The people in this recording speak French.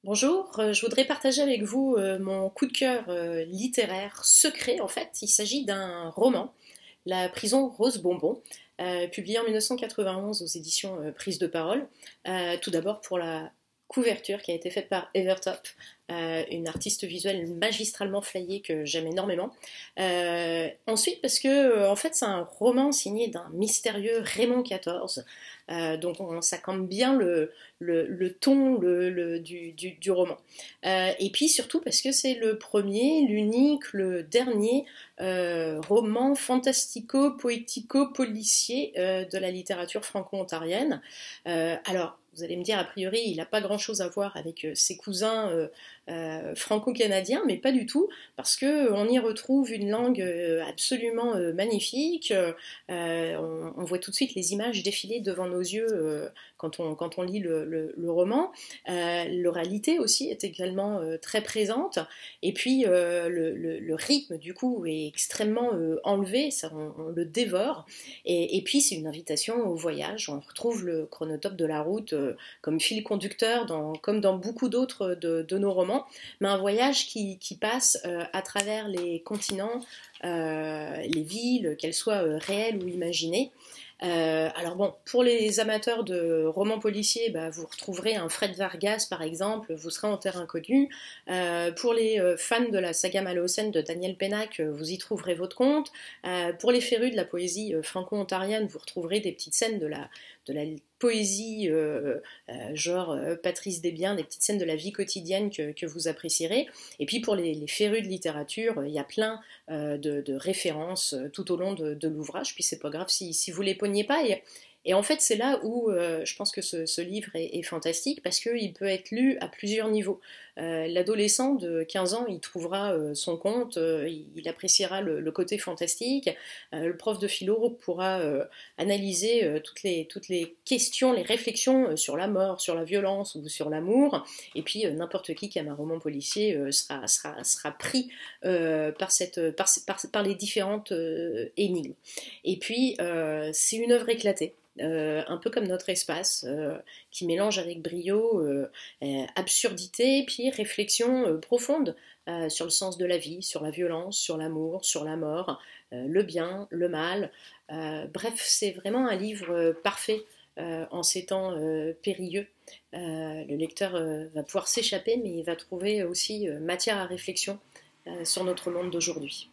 Bonjour, je voudrais partager avec vous mon coup de cœur littéraire secret. En fait, il s'agit d'un roman, La prison Rose Bonbon, publié en 1991 aux éditions Prise de Parole. Tout d'abord pour la couverture qui a été faite par Evertop, une artiste visuelle magistralement flyée que j'aime énormément. Ensuite parce que en fait c'est un roman signé d'un mystérieux Raymond XIV, donc ça campe bien le ton du roman. Et puis surtout parce que c'est le premier, l'unique, le dernier roman fantastico-poético-policier de la littérature franco-ontarienne. Alors, vous allez me dire, a priori, il n'a pas grand-chose à voir avec ses cousins franco-canadiens, mais pas du tout, parce qu'on y retrouve une langue absolument magnifique. On voit tout de suite les images défiler devant nos yeux quand on lit le roman. L'oralité aussi est également très présente. Et puis le rythme du coup est extrêmement enlevé, ça, on le dévore. Et puis c'est une invitation au voyage. On retrouve le chronotope de la route comme fil conducteur, comme dans beaucoup d'autres de nos romans, mais un voyage qui passe à travers les continents, les villes, qu'elles soient réelles ou imaginées. Alors bon, pour les amateurs de romans policiers, bah, vous retrouverez un Fred Vargas par exemple, vous serez en terrain connu. Pour les fans de la saga Malocène de Daniel Pennac, vous y trouverez votre compte. Pour les férus de la poésie franco-ontarienne, vous retrouverez des petites scènes de la poésie genre Patrice Desbiens, des petites scènes de la vie quotidienne que vous apprécierez. Et puis pour les férus de littérature, il y a plein de références tout au long de l'ouvrage, puis c'est pas grave si vous les pognez pas. Et en fait, c'est là où je pense que ce livre est fantastique parce qu'il peut être lu à plusieurs niveaux. L'adolescent de 15 ans, il trouvera son compte, il appréciera le côté fantastique. Le prof de philo pourra analyser toutes les questions, les réflexions sur la mort, sur la violence ou sur l'amour. Et puis n'importe qui aime un roman policier sera pris par les différentes énigmes. Et puis c'est une œuvre éclatée. Un peu comme notre espace, qui mélange avec brio absurdité, puis réflexion profonde sur le sens de la vie, sur la violence, sur l'amour, sur la mort, le bien, le mal. Bref, c'est vraiment un livre parfait en ces temps périlleux. Le lecteur va pouvoir s'échapper, mais il va trouver aussi matière à réflexion sur notre monde d'aujourd'hui.